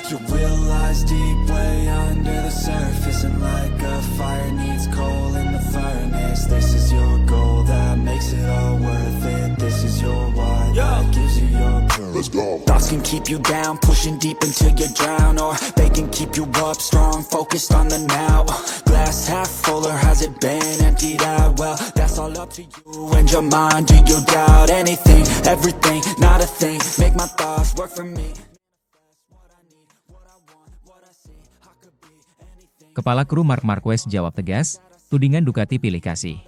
Your will lies deep way under the surface, and like a fire needs coal in the furnace. This is your goal that makes it all worth it. This is your why that gives you your purpose. Let's go. Thoughts can keep you down, pushing deep until you drown, or they can keep you up strong, focused on the now. Glass half full, or has it been emptied out? Well, that's all up to you and your mind. Do you doubt anything, everything, not a thing? Make my thoughts work for me. Kepala kru Marc Marquez jawab tegas, tudingan Ducati pilih kasih.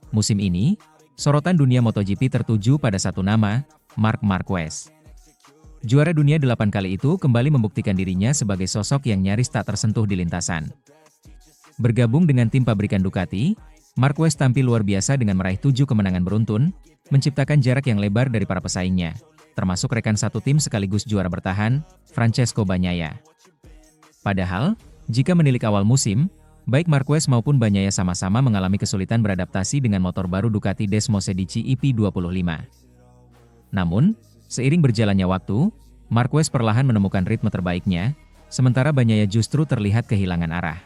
Musim ini, sorotan dunia MotoGP tertuju pada satu nama, Marc Marquez. Juara dunia 8 kali itu kembali membuktikan dirinya sebagai sosok yang nyaris tak tersentuh di lintasan. Bergabung dengan tim pabrikan Ducati, Marquez tampil luar biasa dengan meraih 7 kemenangan beruntun, menciptakan jarak yang lebar dari para pesaingnya, termasuk rekan satu tim sekaligus juara bertahan, Francesco Bagnaia. Padahal, jika menilik awal musim, baik Marquez maupun Bagnaia sama-sama mengalami kesulitan beradaptasi dengan motor baru Ducati Desmosedici EP25. Namun, seiring berjalannya waktu, Marquez perlahan menemukan ritme terbaiknya, sementara Bagnaia justru terlihat kehilangan arah.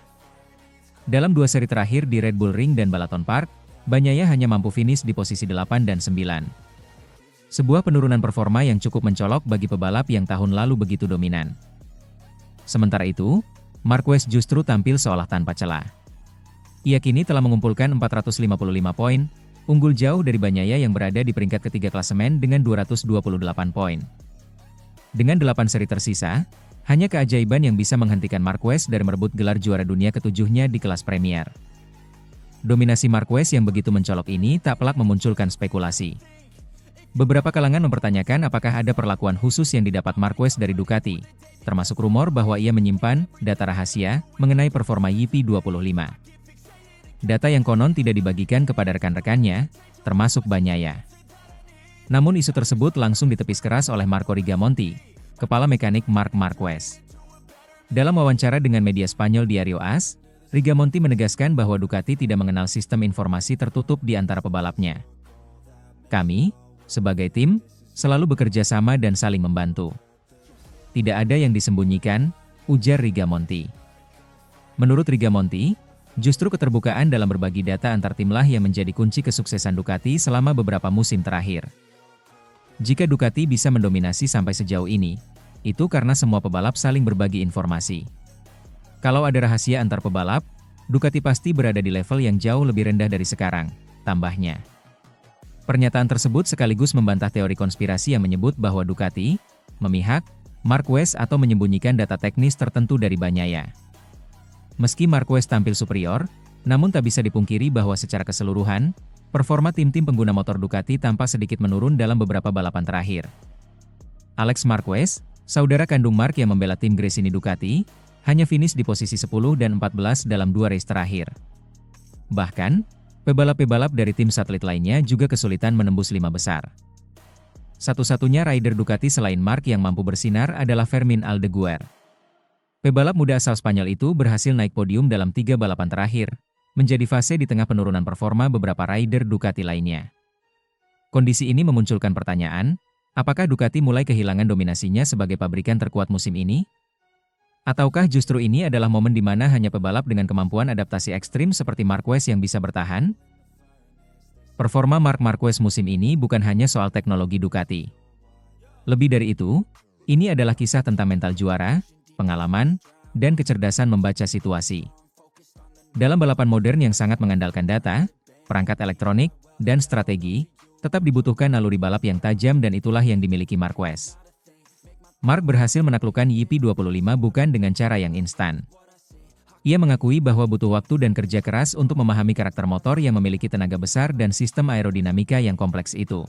Dalam 2 seri terakhir di Red Bull Ring dan Balaton Park, Bagnaia hanya mampu finish di posisi 8 dan 9. Sebuah penurunan performa yang cukup mencolok bagi pebalap yang tahun lalu begitu dominan. Sementara itu, Marquez justru tampil seolah tanpa celah. Ia kini telah mengumpulkan 455 poin, unggul jauh dari Bagnaia yang berada di peringkat ketiga klasemen dengan 228 poin. Dengan 8 seri tersisa, hanya keajaiban yang bisa menghentikan Marquez dari merebut gelar juara dunia ketujuhnya di kelas Premier. Dominasi Marquez yang begitu mencolok ini tak pelak memunculkan spekulasi. Beberapa kalangan mempertanyakan apakah ada perlakuan khusus yang didapat Marquez dari Ducati, termasuk rumor bahwa ia menyimpan data rahasia mengenai performa EP25. Data yang konon tidak dibagikan kepada rekan-rekannya, termasuk Bagnaia. Namun isu tersebut langsung ditepis keras oleh Marco Rigamonti, kepala mekanik Marc Marquez. Dalam wawancara dengan media Spanyol Diario AS, Rigamonti menegaskan bahwa Ducati tidak mengenal sistem informasi tertutup di antara pebalapnya. Kami, sebagai tim, selalu bekerja sama dan saling membantu. Tidak ada yang disembunyikan, ujar Rigamonti. Menurut Rigamonti, justru keterbukaan dalam berbagi data antar timlah yang menjadi kunci kesuksesan Ducati selama beberapa musim terakhir. Jika Ducati bisa mendominasi sampai sejauh ini, itu karena semua pebalap saling berbagi informasi. Kalau ada rahasia antar pebalap, Ducati pasti berada di level yang jauh lebih rendah dari sekarang, tambahnya. Pernyataan tersebut sekaligus membantah teori konspirasi yang menyebut bahwa Ducati memihak Marquez atau menyembunyikan data teknis tertentu dari Bagnaia. Meski Marquez tampil superior, namun tak bisa dipungkiri bahwa secara keseluruhan, performa tim-tim pengguna motor Ducati tampak sedikit menurun dalam beberapa balapan terakhir. Alex Marquez, saudara kandung Marc yang membela tim Gresini Ducati, hanya finish di posisi 10 dan 14 dalam 2 race terakhir. Bahkan, pebalap-pebalap dari tim satelit lainnya juga kesulitan menembus 5 besar. Satu-satunya rider Ducati selain Marc yang mampu bersinar adalah Fermín Aldeguer. Pebalap muda asal Spanyol itu berhasil naik podium dalam 3 balapan terakhir, menjadi fase di tengah penurunan performa beberapa rider Ducati lainnya. Kondisi ini memunculkan pertanyaan, apakah Ducati mulai kehilangan dominasinya sebagai pabrikan terkuat musim ini? Ataukah justru ini adalah momen di mana hanya pebalap dengan kemampuan adaptasi ekstrim seperti Marquez yang bisa bertahan? Performa Marc Marquez musim ini bukan hanya soal teknologi Ducati. Lebih dari itu, ini adalah kisah tentang mental juara, pengalaman, dan kecerdasan membaca situasi. Dalam balapan modern yang sangat mengandalkan data, perangkat elektronik, dan strategi, tetap dibutuhkan naluri balap yang tajam dan itulah yang dimiliki Marquez. Marc berhasil menaklukkan EP25 bukan dengan cara yang instan. Ia mengakui bahwa butuh waktu dan kerja keras untuk memahami karakter motor yang memiliki tenaga besar dan sistem aerodinamika yang kompleks itu.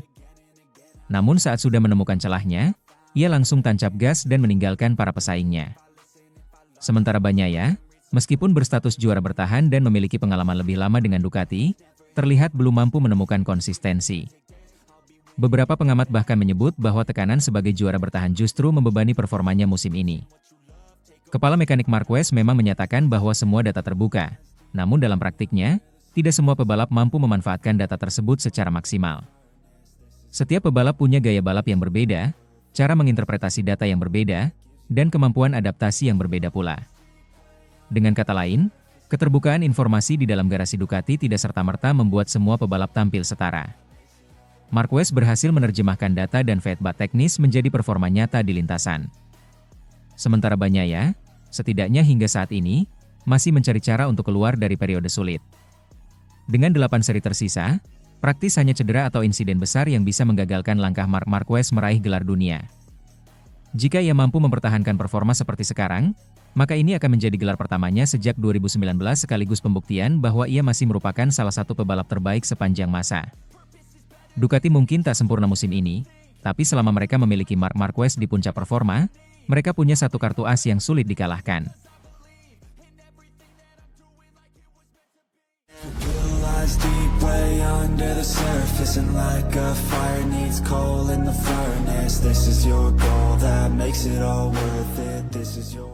Namun saat sudah menemukan celahnya, ia langsung tancap gas dan meninggalkan para pesaingnya. Sementara Bagnaia, meskipun berstatus juara bertahan dan memiliki pengalaman lebih lama dengan Ducati, terlihat belum mampu menemukan konsistensi. Beberapa pengamat bahkan menyebut bahwa tekanan sebagai juara bertahan justru membebani performanya musim ini. Kepala mekanik Marquez memang menyatakan bahwa semua data terbuka, namun dalam praktiknya, tidak semua pebalap mampu memanfaatkan data tersebut secara maksimal. Setiap pebalap punya gaya balap yang berbeda, cara menginterpretasi data yang berbeda, dan kemampuan adaptasi yang berbeda pula. Dengan kata lain, keterbukaan informasi di dalam garasi Ducati tidak serta-merta membuat semua pebalap tampil setara. Marquez berhasil menerjemahkan data dan feedback teknis menjadi performa nyata di lintasan. Sementara Bagnaia, setidaknya hingga saat ini, masih mencari cara untuk keluar dari periode sulit. Dengan 8 seri tersisa, praktis hanya cedera atau insiden besar yang bisa menggagalkan langkah Marc Marquez meraih gelar dunia. Jika ia mampu mempertahankan performa seperti sekarang, maka ini akan menjadi gelar pertamanya sejak 2019 sekaligus pembuktian bahwa ia masih merupakan salah satu pebalap terbaik sepanjang masa. Ducati mungkin tak sempurna musim ini, tapi selama mereka memiliki Marc Marquez di puncak performa, mereka punya satu kartu as yang sulit dikalahkan. Deep way under the surface, and like a fire needs coal in the furnace. This is your goal that makes it all worth it. This is your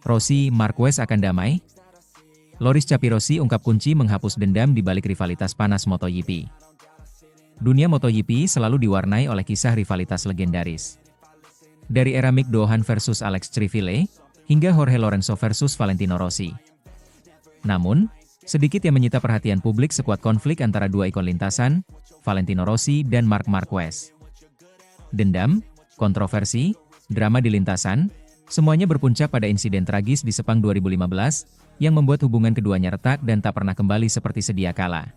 Rossi, Marquez akan damai? Loris Capirossi ungkap kunci menghapus dendam di balik rivalitas panas MotoGP. Dunia MotoGP selalu diwarnai oleh kisah rivalitas legendaris. Dari era Mick Doohan versus Alex Criville, hingga Jorge Lorenzo versus Valentino Rossi. Namun, sedikit yang menyita perhatian publik sekuat konflik antara dua ikon lintasan, Valentino Rossi dan Marc Marquez. Dendam, kontroversi, drama di lintasan, semuanya berpuncak pada insiden tragis di Sepang 2015, yang membuat hubungan keduanya retak dan tak pernah kembali seperti sedia kala.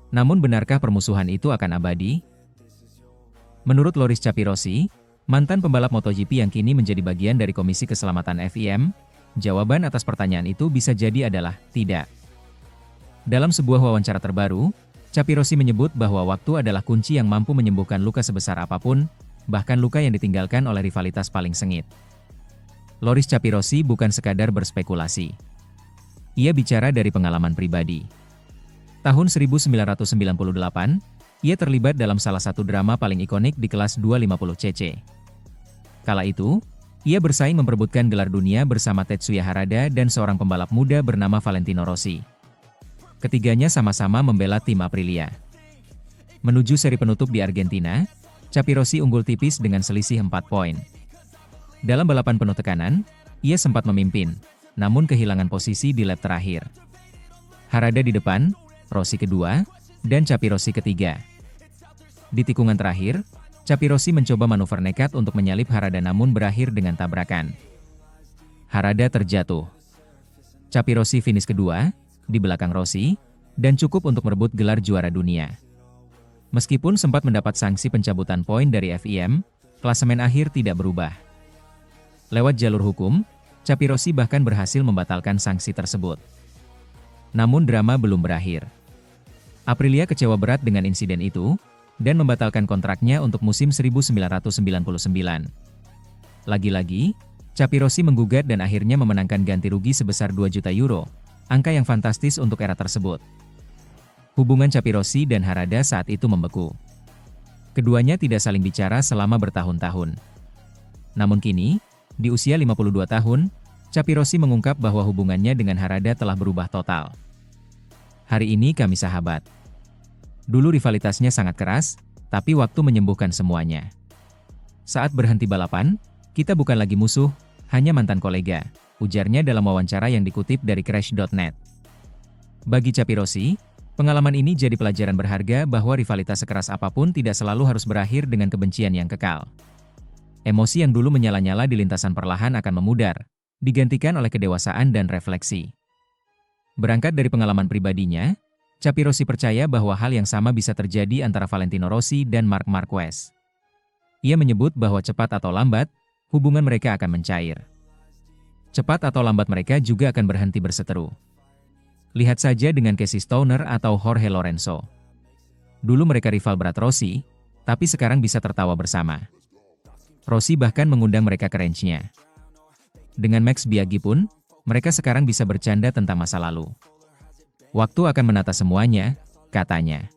Namun benarkah permusuhan itu akan abadi? Menurut Loris Capirossi, mantan pembalap MotoGP yang kini menjadi bagian dari Komisi Keselamatan FIM, jawaban atas pertanyaan itu bisa jadi adalah tidak. Dalam sebuah wawancara terbaru, Capirossi menyebut bahwa waktu adalah kunci yang mampu menyembuhkan luka sebesar apapun, bahkan luka yang ditinggalkan oleh rivalitas paling sengit. Loris Capirossi bukan sekadar berspekulasi. Ia bicara dari pengalaman pribadi. Tahun 1998, ia terlibat dalam salah satu drama paling ikonik di kelas 250cc. Kala itu, ia bersaing memperebutkan gelar dunia bersama Tetsuya Harada dan seorang pembalap muda bernama Valentino Rossi. Ketiganya sama-sama membela tim Aprilia. Menuju seri penutup di Argentina, Capirossi unggul tipis dengan selisih 4 poin. Dalam balapan penuh tekanan, ia sempat memimpin, namun kehilangan posisi di lap terakhir. Harada di depan, Rossi kedua, dan Capirossi ketiga. Di tikungan terakhir, Capirossi mencoba manuver nekat untuk menyalip Harada namun berakhir dengan tabrakan. Harada terjatuh. Capirossi finish kedua, di belakang Rossi, dan cukup untuk merebut gelar juara dunia. Meskipun sempat mendapat sanksi pencabutan poin dari FIM, klasemen akhir tidak berubah. Lewat jalur hukum, Capirossi bahkan berhasil membatalkan sanksi tersebut. Namun drama belum berakhir. Aprilia kecewa berat dengan insiden itu, dan membatalkan kontraknya untuk musim 1999. Lagi-lagi, Capirossi menggugat dan akhirnya memenangkan ganti rugi sebesar 2 juta euro, angka yang fantastis untuk era tersebut. Hubungan Capirossi dan Harada saat itu membeku. Keduanya tidak saling bicara selama bertahun-tahun. Namun kini, di usia 52 tahun, Capirossi mengungkap bahwa hubungannya dengan Harada telah berubah total. Hari ini kami sahabat. Dulu rivalitasnya sangat keras, tapi waktu menyembuhkan semuanya. Saat berhenti balapan, kita bukan lagi musuh, hanya mantan kolega, ujarnya dalam wawancara yang dikutip dari Crash.net. Bagi Capirossi, pengalaman ini jadi pelajaran berharga bahwa rivalitas sekeras apapun tidak selalu harus berakhir dengan kebencian yang kekal. Emosi yang dulu menyala-nyala di lintasan perlahan akan memudar, digantikan oleh kedewasaan dan refleksi. Berangkat dari pengalaman pribadinya, Capirossi percaya bahwa hal yang sama bisa terjadi antara Valentino Rossi dan Marc Marquez. Ia menyebut bahwa cepat atau lambat, hubungan mereka akan mencair. Cepat atau lambat mereka juga akan berhenti berseteru. Lihat saja dengan Casey Stoner atau Jorge Lorenzo. Dulu mereka rival berat Rossi, tapi sekarang bisa tertawa bersama. Rossi bahkan mengundang mereka ke range-nya. Dengan Max Biaggi pun, mereka sekarang bisa bercanda tentang masa lalu. Waktu akan menata semuanya, katanya.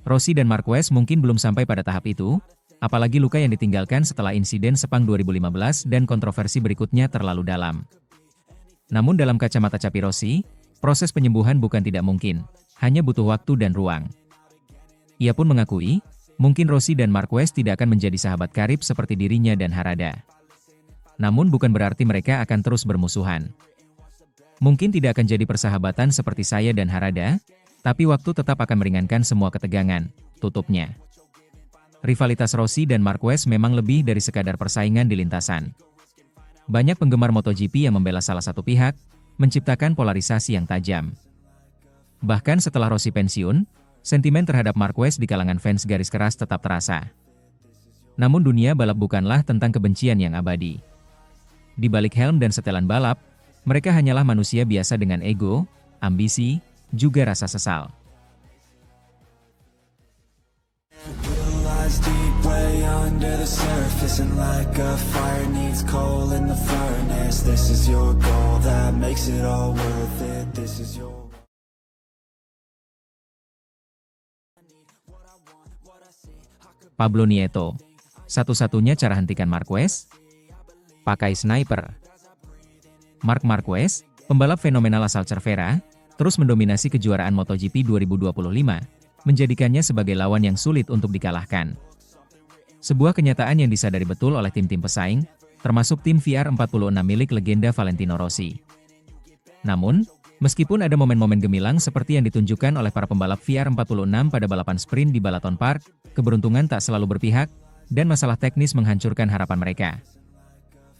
Rossi dan Marquez mungkin belum sampai pada tahap itu, apalagi luka yang ditinggalkan setelah insiden Sepang 2015 dan kontroversi berikutnya terlalu dalam. Namun dalam kacamata Capirossi, proses penyembuhan bukan tidak mungkin, hanya butuh waktu dan ruang. Ia pun mengakui, mungkin Rossi dan Marquez tidak akan menjadi sahabat karib seperti dirinya dan Harada. Namun bukan berarti mereka akan terus bermusuhan. Mungkin tidak akan jadi persahabatan seperti saya dan Harada, tapi waktu tetap akan meringankan semua ketegangan, tutupnya. Rivalitas Rossi dan Marquez memang lebih dari sekadar persaingan di lintasan. Banyak penggemar MotoGP yang membela salah satu pihak, menciptakan polarisasi yang tajam. Bahkan setelah Rossi pensiun, sentimen terhadap Marquez di kalangan fans garis keras tetap terasa. Namun dunia balap bukanlah tentang kebencian yang abadi. Di balik helm dan setelan balap, mereka hanyalah manusia biasa dengan ego, ambisi, juga rasa sesal. Pablo Nieto, satu-satunya cara hentikan Marquez? Pakai sniper. Marc Marquez, pembalap fenomenal asal Cervera, terus mendominasi kejuaraan MotoGP 2025, menjadikannya sebagai lawan yang sulit untuk dikalahkan. Sebuah kenyataan yang disadari betul oleh tim-tim pesaing, termasuk tim VR46 milik legenda Valentino Rossi. Namun, meskipun ada momen-momen gemilang seperti yang ditunjukkan oleh para pembalap VR46 pada balapan sprint di Balaton Park, keberuntungan tak selalu berpihak, dan masalah teknis menghancurkan harapan mereka.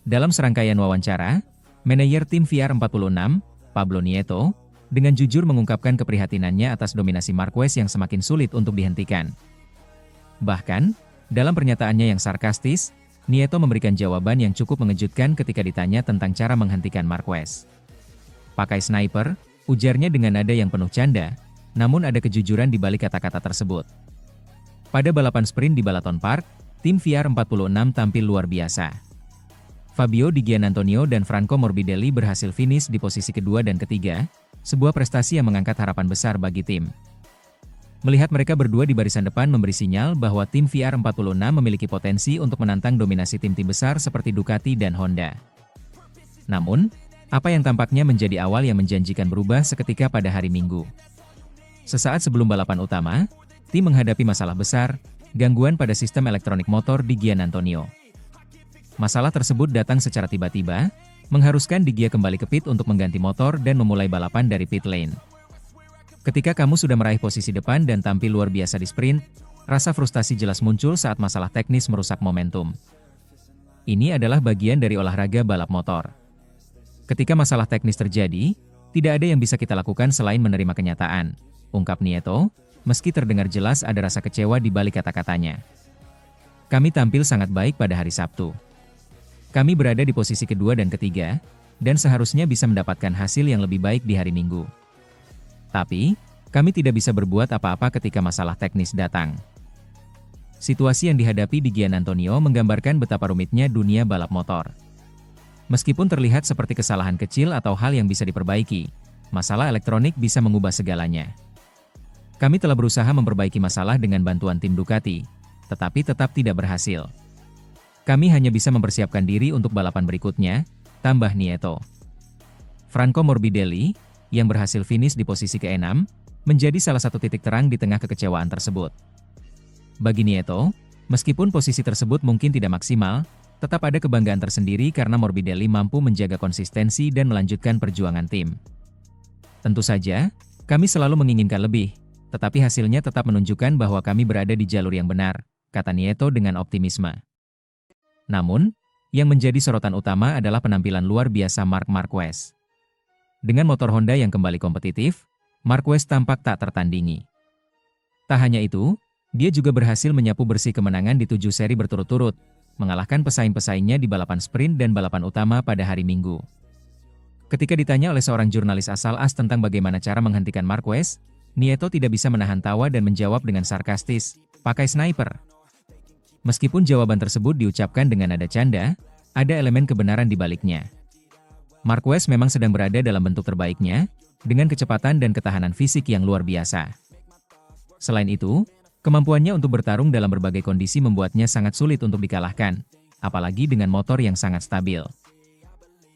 Dalam serangkaian wawancara, manajer tim VR46, Pablo Nieto, dengan jujur mengungkapkan keprihatinannya atas dominasi Marquez yang semakin sulit untuk dihentikan. Bahkan, dalam pernyataannya yang sarkastis, Nieto memberikan jawaban yang cukup mengejutkan ketika ditanya tentang cara menghentikan Marquez. Pakai sniper, ujarnya dengan nada yang penuh canda, namun ada kejujuran di balik kata-kata tersebut. Pada balapan sprint di Balaton Park, tim VR46 tampil luar biasa. Fabio Di Giannantonio dan Franco Morbidelli berhasil finish di posisi kedua dan ketiga, sebuah prestasi yang mengangkat harapan besar bagi tim. Melihat mereka berdua di barisan depan memberi sinyal bahwa tim VR46 memiliki potensi untuk menantang dominasi tim-tim besar seperti Ducati dan Honda. Namun, apa yang tampaknya menjadi awal yang menjanjikan berubah seketika pada hari Minggu. Sesaat sebelum balapan utama, tim menghadapi masalah besar, gangguan pada sistem elektronik motor di Giannantonio. Masalah tersebut datang secara tiba-tiba, mengharuskan Di Gia kembali ke pit untuk mengganti motor dan memulai balapan dari pit lane. Ketika kamu sudah meraih posisi depan dan tampil luar biasa di sprint, rasa frustasi jelas muncul saat masalah teknis merusak momentum. Ini adalah bagian dari olahraga balap motor. Ketika masalah teknis terjadi, tidak ada yang bisa kita lakukan selain menerima kenyataan, ungkap Nieto, meski terdengar jelas ada rasa kecewa di balik kata-katanya. Kami tampil sangat baik pada hari Sabtu. Kami berada di posisi kedua dan ketiga, dan seharusnya bisa mendapatkan hasil yang lebih baik di hari Minggu. Tapi, kami tidak bisa berbuat apa-apa ketika masalah teknis datang. Situasi yang dihadapi di Giannantonio menggambarkan betapa rumitnya dunia balap motor. Meskipun terlihat seperti kesalahan kecil atau hal yang bisa diperbaiki, masalah elektronik bisa mengubah segalanya. Kami telah berusaha memperbaiki masalah dengan bantuan tim Ducati, tetapi tetap tidak berhasil. Kami hanya bisa mempersiapkan diri untuk balapan berikutnya, tambah Nieto. Franco Morbidelli, yang berhasil finish di posisi ke-6, menjadi salah satu titik terang di tengah kekecewaan tersebut. Bagi Nieto, meskipun posisi tersebut mungkin tidak maksimal, tetap ada kebanggaan tersendiri karena Morbidelli mampu menjaga konsistensi dan melanjutkan perjuangan tim. Tentu saja, kami selalu menginginkan lebih, tetapi hasilnya tetap menunjukkan bahwa kami berada di jalur yang benar, kata Nieto dengan optimisme. Namun, yang menjadi sorotan utama adalah penampilan luar biasa Marc Marquez. Dengan motor Honda yang kembali kompetitif, Marquez tampak tak tertandingi. Tak hanya itu, dia juga berhasil menyapu bersih kemenangan di 7 seri berturut-turut, mengalahkan pesaing-pesaingnya di balapan sprint dan balapan utama pada hari Minggu. Ketika ditanya oleh seorang jurnalis asal AS tentang bagaimana cara menghentikan Marquez, Nieto tidak bisa menahan tawa dan menjawab dengan sarkastis, pakai sniper. Meskipun jawaban tersebut diucapkan dengan nada canda, ada elemen kebenaran di baliknya. Marquez memang sedang berada dalam bentuk terbaiknya, dengan kecepatan dan ketahanan fisik yang luar biasa. Selain itu, kemampuannya untuk bertarung dalam berbagai kondisi membuatnya sangat sulit untuk dikalahkan, apalagi dengan motor yang sangat stabil.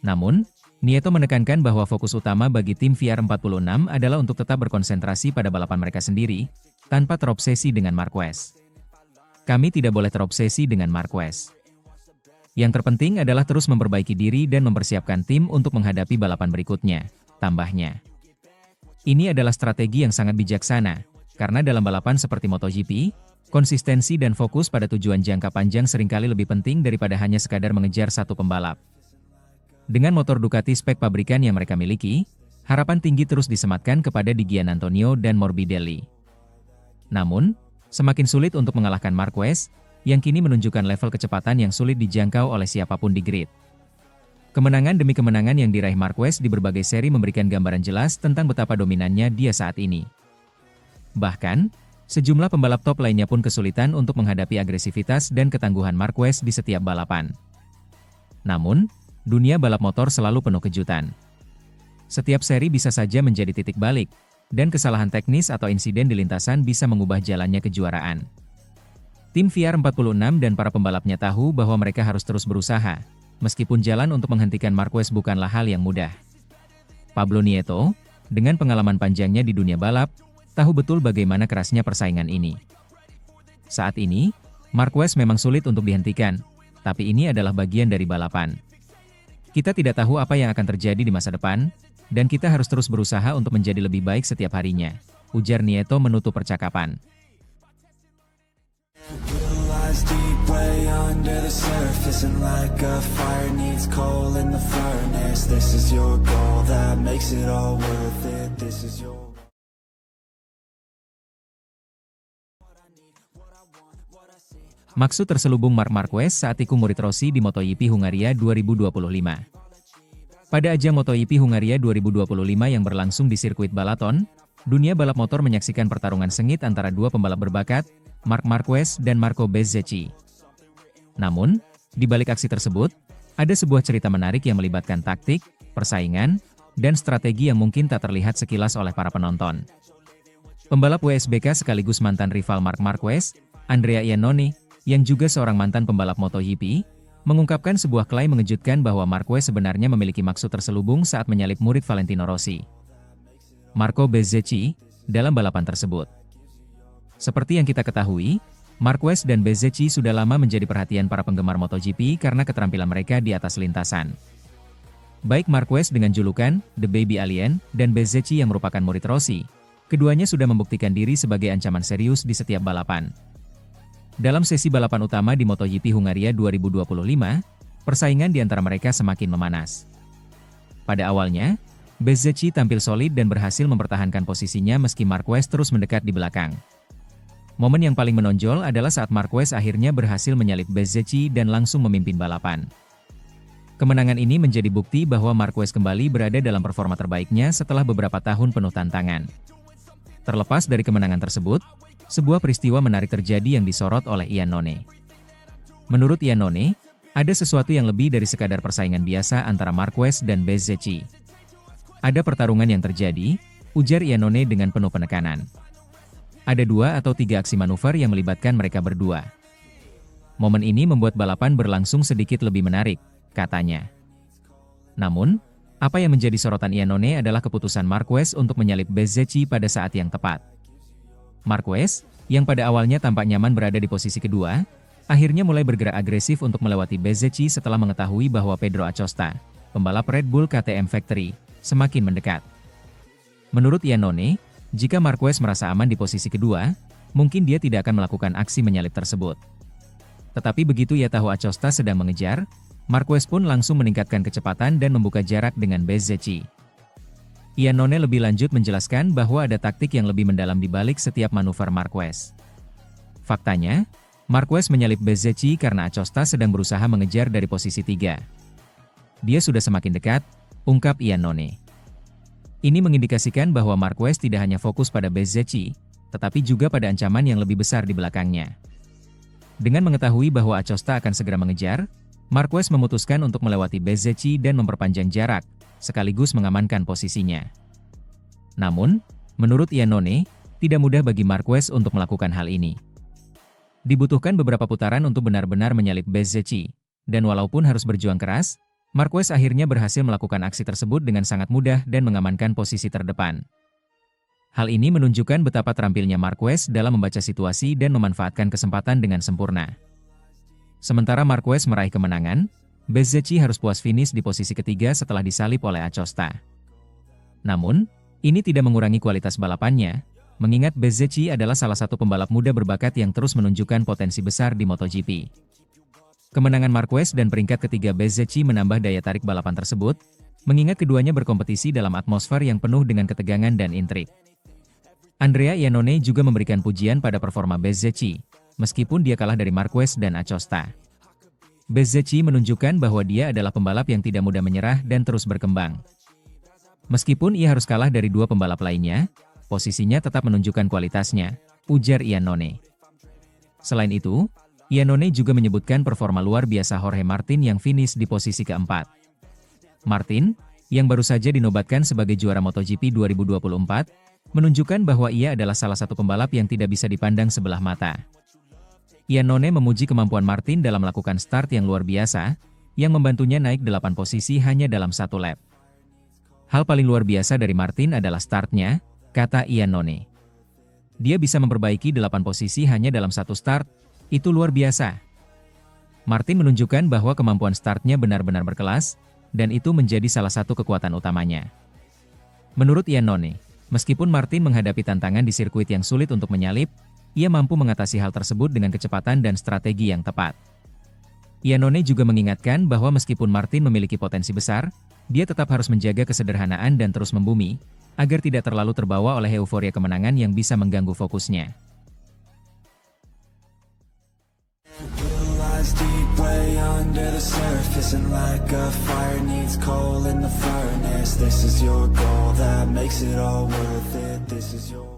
Namun, Nieto menekankan bahwa fokus utama bagi tim VR46 adalah untuk tetap berkonsentrasi pada balapan mereka sendiri, tanpa terobsesi dengan Marquez. Kami tidak boleh terobsesi dengan Marquez. Yang terpenting adalah terus memperbaiki diri dan mempersiapkan tim untuk menghadapi balapan berikutnya, tambahnya. Ini adalah strategi yang sangat bijaksana, karena dalam balapan seperti MotoGP, konsistensi dan fokus pada tujuan jangka panjang seringkali lebih penting daripada hanya sekadar mengejar satu pembalap. Dengan motor Ducati spek pabrikan yang mereka miliki, harapan tinggi terus disematkan kepada Di Giannantonio dan Morbidelli. Namun, semakin sulit untuk mengalahkan Marquez, yang kini menunjukkan level kecepatan yang sulit dijangkau oleh siapapun di grid. Kemenangan demi kemenangan yang diraih Marquez di berbagai seri memberikan gambaran jelas tentang betapa dominannya dia saat ini. Bahkan, sejumlah pembalap top lainnya pun kesulitan untuk menghadapi agresivitas dan ketangguhan Marquez di setiap balapan. Namun, dunia balap motor selalu penuh kejutan. Setiap seri bisa saja menjadi titik balik, dan kesalahan teknis atau insiden di lintasan bisa mengubah jalannya kejuaraan. Tim VR46 dan para pembalapnya tahu bahwa mereka harus terus berusaha, meskipun jalan untuk menghentikan Marquez bukanlah hal yang mudah. Pablo Nieto, dengan pengalaman panjangnya di dunia balap, tahu betul bagaimana kerasnya persaingan ini. Saat ini, Marquez memang sulit untuk dihentikan, tapi ini adalah bagian dari balapan. Kita tidak tahu apa yang akan terjadi di masa depan, dan kita harus terus berusaha untuk menjadi lebih baik setiap harinya, ujar Nieto menutup percakapan. Maksud terselubung Marc Marquez saat tikung murid Rossi di MotoGP Hungaria 2025. Pada ajang MotoGP Hungaria 2025 yang berlangsung di sirkuit Balaton, dunia balap motor menyaksikan pertarungan sengit antara dua pembalap berbakat, Marc Marquez dan Marco Bezzecchi. Namun, di balik aksi tersebut, ada sebuah cerita menarik yang melibatkan taktik, persaingan, dan strategi yang mungkin tak terlihat sekilas oleh para penonton. Pembalap WSBK sekaligus mantan rival Marc Marquez, Andrea Iannone, yang juga seorang mantan pembalap MotoGP, mengungkapkan sebuah klaim mengejutkan bahwa Marquez sebenarnya memiliki maksud terselubung saat menyalip murid Valentino Rossi, Marco Bezzecchi, dalam balapan tersebut. Seperti yang kita ketahui, Marquez dan Bezzecchi sudah lama menjadi perhatian para penggemar MotoGP karena keterampilan mereka di atas lintasan. Baik Marquez dengan julukan The Baby Alien dan Bezzecchi yang merupakan murid Rossi, keduanya sudah membuktikan diri sebagai ancaman serius di setiap balapan. Dalam sesi balapan utama di MotoGP Hungaria 2025, persaingan di antara mereka semakin memanas. Pada awalnya, Bezzecchi tampil solid dan berhasil mempertahankan posisinya meski Marquez terus mendekat di belakang. Momen yang paling menonjol adalah saat Marquez akhirnya berhasil menyalip Bezzecchi dan langsung memimpin balapan. Kemenangan ini menjadi bukti bahwa Marquez kembali berada dalam performa terbaiknya setelah beberapa tahun penuh tantangan. Terlepas dari kemenangan tersebut, sebuah peristiwa menarik terjadi yang disorot oleh Iannone. Menurut Iannone, ada sesuatu yang lebih dari sekadar persaingan biasa antara Marquez dan Bezzecchi. Ada pertarungan yang terjadi, ujar Iannone dengan penuh penekanan. Ada 2 atau 3 aksi manuver yang melibatkan mereka berdua. Momen ini membuat balapan berlangsung sedikit lebih menarik, katanya. Namun, apa yang menjadi sorotan Iannone adalah keputusan Marquez untuk menyalip Bezzecchi pada saat yang tepat. Marquez, yang pada awalnya tampak nyaman berada di posisi kedua, akhirnya mulai bergerak agresif untuk melewati Bezzecchi setelah mengetahui bahwa Pedro Acosta, pembalap Red Bull KTM Factory, semakin mendekat. Menurut Iannone, jika Marquez merasa aman di posisi kedua, mungkin dia tidak akan melakukan aksi menyalip tersebut. Tetapi begitu ia tahu Acosta sedang mengejar, Marquez pun langsung meningkatkan kecepatan dan membuka jarak dengan Bezzecchi. Iannone lebih lanjut menjelaskan bahwa ada taktik yang lebih mendalam di balik setiap manuver Marquez. Faktanya, Marquez menyalip Bezzecchi karena Acosta sedang berusaha mengejar dari posisi 3. Dia sudah semakin dekat, ungkap Iannone. Ini mengindikasikan bahwa Marquez tidak hanya fokus pada Bezzecchi, tetapi juga pada ancaman yang lebih besar di belakangnya. Dengan mengetahui bahwa Acosta akan segera mengejar, Marquez memutuskan untuk melewati Bezzecchi dan memperpanjang jarak, sekaligus mengamankan posisinya. Namun, menurut Iannone, tidak mudah bagi Marquez untuk melakukan hal ini. Dibutuhkan beberapa putaran untuk benar-benar menyalip Bezzecchi, dan walaupun harus berjuang keras, Marquez akhirnya berhasil melakukan aksi tersebut dengan sangat mudah dan mengamankan posisi terdepan. Hal ini menunjukkan betapa terampilnya Marquez dalam membaca situasi dan memanfaatkan kesempatan dengan sempurna. Sementara Marquez meraih kemenangan, Bezzecchi harus puas finish di posisi ketiga setelah disalip oleh Acosta. Namun, ini tidak mengurangi kualitas balapannya, mengingat Bezzecchi adalah salah satu pembalap muda berbakat yang terus menunjukkan potensi besar di MotoGP. Kemenangan Marquez dan peringkat ketiga Bezzecchi menambah daya tarik balapan tersebut, mengingat keduanya berkompetisi dalam atmosfer yang penuh dengan ketegangan dan intrik. Andrea Iannone juga memberikan pujian pada performa Bezzecchi, meskipun dia kalah dari Marquez dan Acosta. Bezzecchi menunjukkan bahwa dia adalah pembalap yang tidak mudah menyerah dan terus berkembang. Meskipun ia harus kalah dari dua pembalap lainnya, posisinya tetap menunjukkan kualitasnya, ujar Iannone. Selain itu, Iannone juga menyebutkan performa luar biasa Jorge Martin yang finish di posisi keempat. Martin, yang baru saja dinobatkan sebagai juara MotoGP 2024, menunjukkan bahwa ia adalah salah satu pembalap yang tidak bisa dipandang sebelah mata. Iannone memuji kemampuan Martin dalam melakukan start yang luar biasa, yang membantunya naik 8 posisi hanya dalam satu lap. Hal paling luar biasa dari Martin adalah startnya, kata Iannone. Dia bisa memperbaiki 8 posisi hanya dalam satu start, itu luar biasa. Martin menunjukkan bahwa kemampuan startnya benar-benar berkelas, dan itu menjadi salah satu kekuatan utamanya. Menurut Iannone, meskipun Martin menghadapi tantangan di sirkuit yang sulit untuk menyalip, ia mampu mengatasi hal tersebut dengan kecepatan dan strategi yang tepat. Iannone juga mengingatkan bahwa meskipun Martin memiliki potensi besar, dia tetap harus menjaga kesederhanaan dan terus membumi, agar tidak terlalu terbawa oleh euforia kemenangan yang bisa mengganggu fokusnya. Deep way under the surface, and like a fire needs coal in the furnace. This is your goal that makes it all worth it. This is your